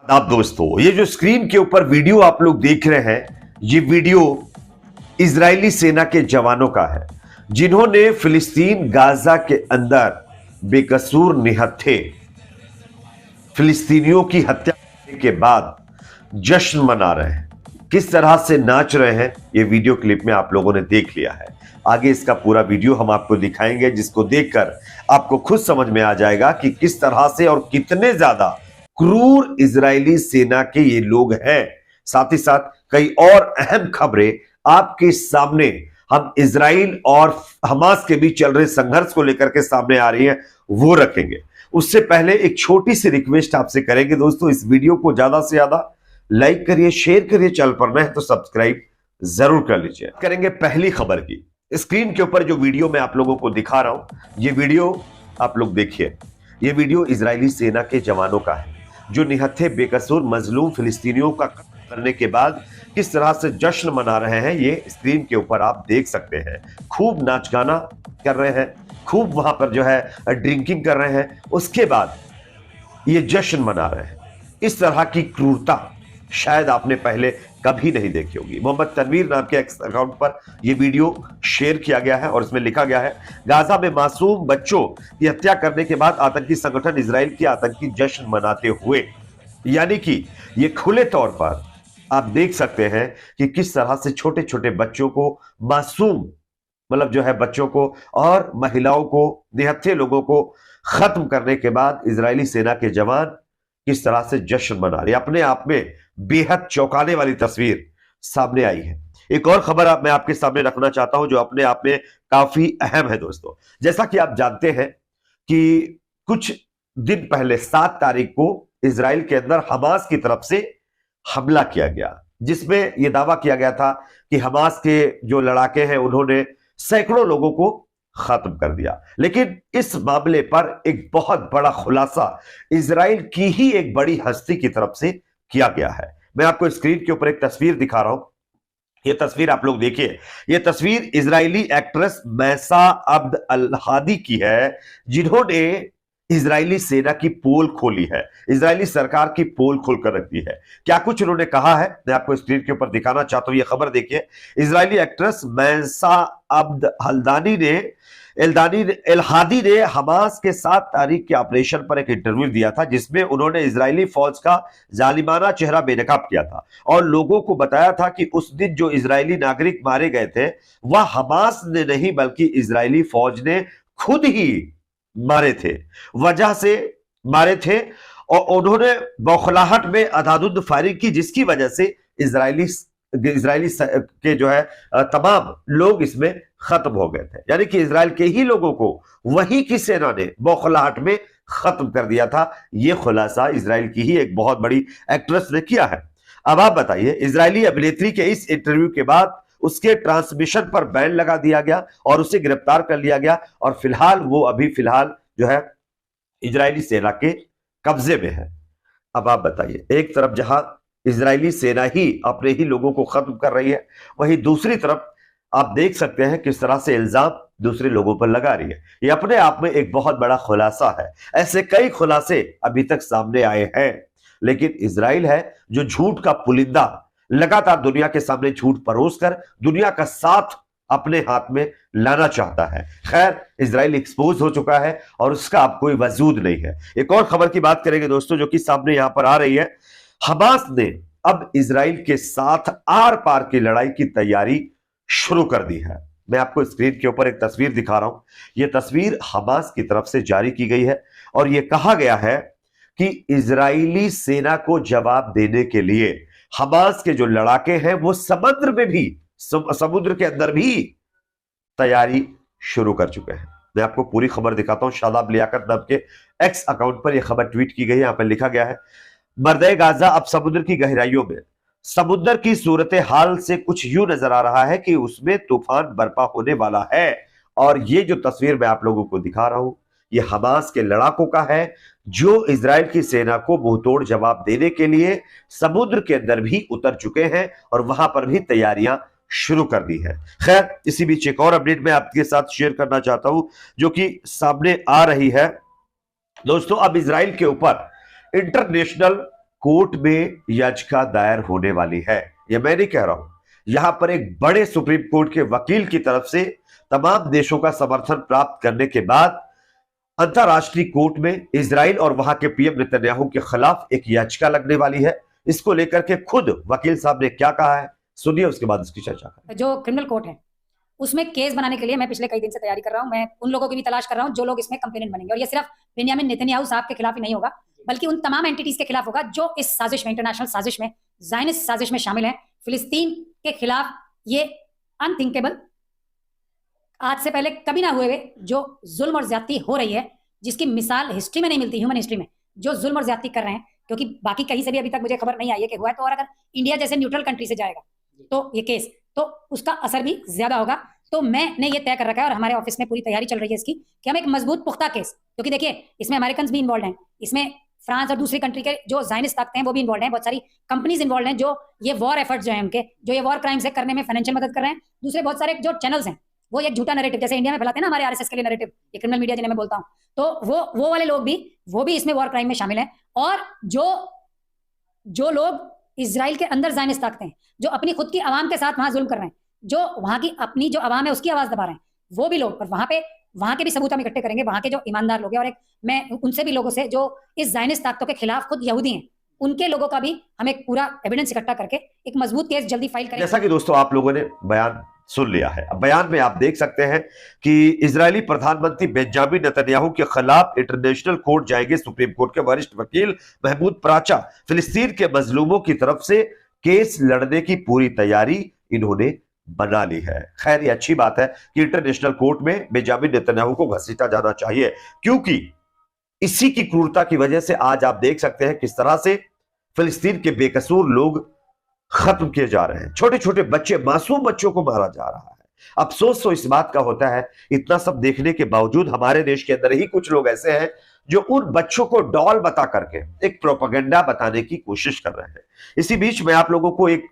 आप दोस्तों, ये जो स्क्रीन के ऊपर वीडियो आप लोग देख रहे हैं, ये वीडियो इजरायली सेना के जवानों का है जिन्होंने फिलिस्तीन गाजा के अंदर बेकसूर निहत्थे फिलिस्तीनियों की हत्या करने के बाद जश्न मना रहे हैं, किस तरह से नाच रहे हैं, ये वीडियो क्लिप में आप लोगों ने देख लिया है। आगे इसका पूरा वीडियो हम आपको दिखाएंगे, जिसको देखकर आपको खुद समझ में आ जाएगा कि किस तरह से और कितने ज्यादा क्रूर इजरायली सेना के ये लोग हैं। साथ ही साथ कई और अहम खबरें आपके सामने हम इजराइल और हमास के बीच चल रहे संघर्ष को लेकर के सामने आ रही है, वो रखेंगे। उससे पहले एक छोटी सी रिक्वेस्ट आपसे करेंगे दोस्तों, इस वीडियो को ज्यादा से ज्यादा लाइक करिए, शेयर करिए, चैनल पर नए हैं तो सब्सक्राइब जरूर कर लीजिए। करेंगे पहली खबर की। स्क्रीन के ऊपर जो वीडियो मैं आप लोगों को दिखा रहा हूं, ये वीडियो आप लोग देखिए। ये वीडियो इजरायली सेना के जवानों का है जो निहत्थे बेकसूर मजलूम फिलिस्तीनियों का कत्ल करने के बाद किस तरह से जश्न मना रहे हैं, ये स्क्रीन के ऊपर आप देख सकते हैं। खूब नाच गाना कर रहे हैं, खूब वहां पर जो है ड्रिंकिंग कर रहे हैं, उसके बाद ये जश्न मना रहे हैं। इस तरह की क्रूरता शायद आपने पहले कभी नहीं देखी होगी। मोहम्मद तनवीर नाम के एक्स अकाउंट पर यह वीडियो शेयर किया गया है और इसमें लिखा गया है, गाजा में मासूम बच्चों की हत्या करने के बाद आतंकी संगठन इजराइल की आतंकी जश्न मनाते हुए, यानी कि ये खुले तौर पर आप देख सकते हैं कि किस तरह से छोटे छोटे बच्चों को, मासूम मतलब जो है बच्चों को और महिलाओं को, निहत्थे लोगों को खत्म करने के बाद इजरायली सेना के जवान किस तरह से जश्न मना रहे। अपने आप में बेहद चौंकाने वाली तस्वीर सामने आई है। एक और खबर मैं आपके सामने रखना चाहता हूं जो अपने आप में काफी अहम है दोस्तों। जैसा कि आप जानते हैं कि कुछ दिन पहले 7 तारीख को इजराइल के अंदर हमास की तरफ से हमला किया गया, जिसमें यह दावा किया गया था कि हमास के जो लड़ाके हैं उन्होंने सैकड़ों लोगों को खत्म कर दिया। लेकिन इस मामले पर एक बहुत बड़ा खुलासा इजराइल की ही एक बड़ी हस्ती की तरफ से किया गया है। मैं आपको स्क्रीन के ऊपर एक तस्वीर दिखा रहा हूं, यह तस्वीर आप लोग देखिए। यह तस्वीर इजरायली एक्ट्रेस मैसा अब्द अल हादी की है, जिन्होंने इजरायली सेना की पोल खोली है, इजरायली सरकार की पोल खोलकर रख दी है। क्या कुछ उन्होंने कहा है, मैं आपको स्क्रीन के ऊपर दिखाना चाहता हूं। यह खबर देखिए। इजरायली एक्ट्रेस मैसा अब्द हल्दानी ने एल-हादी ने हमास के 7 तारीख के ऑपरेशन पर एक इंटरव्यू दिया था, जिसमें उन्होंने इजरायली फौज का जालिमाना चेहरा बेनकाब किया था और लोगों को बताया था कि उस दिन जो इजरायली नागरिक मारे गए थे वह हमास ने नहीं बल्कि इजरायली फौज ने खुद ही मारे थे, वजह से मारे थे। और उन्होंने बौखलाहट में अंधाधुंध फायरिंग की, जिसकी वजह से इजरायली के जो है तमाम लोग इसमें खत्म हो गए थे। यानी कि इजराइल के ही लोगों को वही की सेना ने बौखलाहट में खत्म कर दिया था। यह खुलासा इजराइल की ही एक बहुत बड़ी एक्ट्रेस ने किया है। अब आप बताइए, इजरायली अभिनेत्री के इस इंटरव्यू के बाद उसके ट्रांसमिशन पर बैन लगा दिया गया और उसे गिरफ्तार कर लिया गया और फिलहाल वो फिलहाल जो है इजरायली सेना के कब्जे में है। अब आप बताइए, एक तरफ जहां इजरायली सेना ही अपने ही लोगों को खत्म कर रही है, वहीं दूसरी तरफ आप देख सकते हैं किस तरह से इल्जाम दूसरे लोगों पर लगा रही है। ये अपने आप में एक बहुत बड़ा खुलासा है। ऐसे कई खुलासे अभी तक सामने आए हैं, लेकिन इजराइल है जो झूठ का पुलिंदा लगातार दुनिया के सामने झूठ परोस कर दुनिया का साथ अपने हाथ में लाना चाहता है। खैर, इजराइल एक्सपोज हो चुका है और उसका अब कोई वजूद नहीं है। एक और खबर की बात करेंगे दोस्तों जो कि सामने यहां पर आ रही है। हमास ने अब इजराइल के साथ आर पार की लड़ाई की तैयारी शुरू कर दी है। मैं आपको स्क्रीन के ऊपर एक तस्वीर दिखा रहा हूं। यह तस्वीर हमास की तरफ से जारी की गई है और यह कहा गया है कि इजरायली सेना को जवाब देने के लिए हमास के जो लड़ाके हैं वो समुद्र में भी, समुद्र के अंदर भी तैयारी शुरू कर चुके हैं। मैं आपको पूरी खबर दिखाता हूं। शादाब लियाकत नाम के एक्स अकाउंट पर यह खबर ट्वीट की गई है। यहां पर लिखा गया है, मर्दे गाजा अब समुद्र की गहराइयों में। समुद्र की सूरत हाल से कुछ यूं नजर आ रहा है कि उसमें तूफान बर्पा होने वाला है। और ये जो तस्वीर मैं आप लोगों को दिखा रहा हूं, ये हमास के लड़ाकों का है जो इजराइल की सेना को मुंहतोड़ जवाब देने के लिए समुद्र के अंदर भी उतर चुके हैं और वहां पर भी तैयारियां शुरू कर दी है। खैर, इसी बीच एक और अपडेट मैं आपके साथ शेयर करना चाहता हूं जो कि सामने आ रही है। दोस्तों, अब इजराइल के ऊपर इंटरनेशनल कोर्ट में याचिका दायर होने वाली है। यह मैं नहीं कह रहा हूं, यहां पर एक बड़े सुप्रीम कोर्ट के वकील की तरफ से तमाम देशों का समर्थन प्राप्त करने के बाद अंतरराष्ट्रीय कोर्ट में इजराइल और वहां के पीएम नेतन्याहू के खिलाफ एक याचिका लगने वाली है। इसको लेकर के खुद वकील साहब ने क्या कहा है, सुनिए, उसके बाद इसकी चर्चा करें। जो क्रिमिनल कोर्ट है उसमें केस बनाने के लिए मैं पिछले कई दिन से तैयारी कर रहा हूं। मैं उन लोगों की भी तलाश कर रहा हूं जो लोग इसमें कंप्लेनेंट बनेंगे, और ये सिर्फ बेंयामिन नेतन्याहू साहब के खिलाफ ही नहीं होगा, बल्कि उन तमाम एंटिटीज के खिलाफ होगा जो इस साजिश में, इंटरनेशनल साजिश में, ज़ायनिस्ट साजिश में शामिल है। फिलिस्तीन के खिलाफ ये अनथिंकेबल, आज से पहले कभी ना हुए जो जुल्म और ज्यादती हो रही है, जिसकी मिसाल हिस्ट्री में नहीं मिलती, ह्यूमन हिस्ट्री में, जो जुल्म और ज्यादती कर रहे हैं, क्योंकि बाकी कहीं से भी अभी तक मुझे खबर नहीं आई है कि हुआ है। तो और अगर इंडिया जैसे न्यूट्रल कंट्री से जाएगा तो ये केस, तो उसका असर भी ज्यादा होगा। तो मैंने ये तय कर रखा है और हमारे ऑफिस में पूरी तैयारी चल रही है इसकी, कि हम एक मजबूत पुख्ता केस, क्योंकि देखिए इसमें अमेरिकन भी इन्वॉल्व हैं, इसमें फ्रांस और दूसरी कंट्री के जो ज़ायनिस्ट ताकतें हैं वो भी इन्वॉल्व हैं, बहुत सारी कंपनीज इन्वॉल्व हैं जो ये वॉर एफर्ट्स जो है उनके, जो ये वॉर क्राइम्स करने में फाइनेंशियल मदद कर रहे हैं। दूसरे बहुत सारे जो चैनल्स हैं वो एक झूठा नैरेटिव, जैसे इंडिया में फैलाते हैं ना हमारे आरएसएस के लिए नैरेटिव, ये क्रिमिनल मीडिया जिन्हें मैं बोलता हूं, तो वो वाले लोग भी, वो भी इसमें वॉर क्राइम में शामिल हैं। और जो लोग इजराइल के अंदर ज़ायनिस्ट ताकतें हैं, जो अपनी खुद की आवाम के साथ वहां जुल्म कर रहे हैं, जो वहां की अपनी जो आवाम है उसकी आवाज दबा रहे हैं, वो भी लोग, और वहां के भी सबूत हम इकट्ठे करेंगे, वहां के जो ईमानदार लोग हैं, और एक मैं उनसे भी लोगों से जो इस ज़ायनिस्ट ताकतों के खिलाफ खुद यहूदी हैं, उनके लोगों का भी हम एक पूरा एविडेंस इकट्ठा करके एक मजबूत केस जल्दी फाइल करेंगे। जैसा कि दोस्तों आप लोगों ने बयान सुन लिया है, अब बयान में आप देख सकते हैं कि इजरायली प्रधानमंत्री बेंजामिन नेतन्याहू के खिलाफ इंटरनेशनल कोर्ट जाएंगे सुप्रीम कोर्ट के वरिष्ठ वकील महमूद पराचा। फिलिस्तीन के मजलूमों की तरफ से केस लड़ने की पूरी तैयारी इन्होंने बना ली है। खैर, ये अच्छी बात है कि इंटरनेशनल कोर्ट में बेंजामिन नेतन्याहू को घसीटा जाना चाहिए, क्योंकि इसी की क्रूरता की वजह से आज आप देख सकते हैं किस तरह से फिलिस्तीन के बेकसूर लोग खत्म किए जा रहे हैं। छोटे छोटे बच्चे, मासूम बच्चों को मारा जा रहा है। अफसोस तो इस बात का होता है, इतना सब देखने के बावजूद हमारे देश के अंदर ही कुछ लोग ऐसे हैं जो उन बच्चों को डॉल बता करके एक प्रोपेगेंडा बताने की कोशिश कर रहे हैं। इसी बीच मैं आप लोगों को एक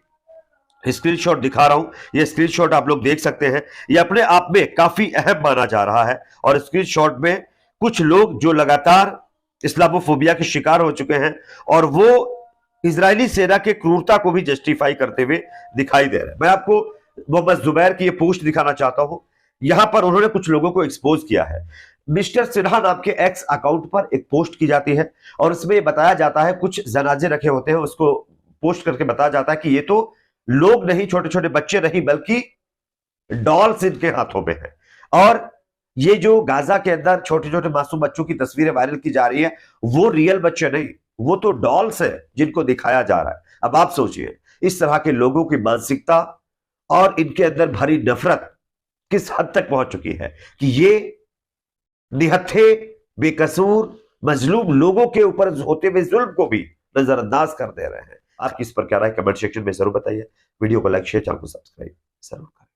स्क्रीनशॉट दिखा रहा हूं। यह स्क्रीनशॉट आप लोग देख सकते हैं, यह अपने आप में काफी अहम माना जा रहा है। और स्क्रीनशॉट में कुछ लोग जो लगातार इस्लामोफोबिया के शिकार हो चुके हैं और वो इजरायली सेना के क्रूरता को भी जस्टिफाई करते हुए दिखाई दे रहे हैं। मैं आपको मोहम्मद जुबैर की ये पोस्ट दिखाना चाहता हूं। यहां पर उन्होंने कुछ लोगों को एक्सपोज किया है। मिस्टर सिन्हा नाम के एक्स अकाउंट पर एक पोस्ट की जाती है और इसमें बताया जाता है, कुछ जनाजे रखे होते हैं, उसको पोस्ट करके बताया जाता है कि ये तो लोग नहीं, छोटे छोटे बच्चे नहीं, बल्कि डॉल्स इनके हाथों में है। और ये जो गाजा के अंदर छोटे छोटे मासूम बच्चों की तस्वीरें वायरल की जा रही है, वो रियल बच्चे नहीं, वो तो डॉल्स है जिनको दिखाया जा रहा है। अब आप सोचिए, इस तरह के लोगों की मानसिकता और इनके अंदर भरी नफरत किस हद तक पहुंच चुकी है कि ये निहत्थे, बेकसूर, मजलूम लोगों के ऊपर होते हुए जुल्म को भी नजरअंदाज कर दे रहे हैं। आपकी इस पर क्या राय, कमेंट सेक्शन में जरूर बताइए। वीडियो को लाइक, शेयर, चैनल को सब्सक्राइब जरूर करें।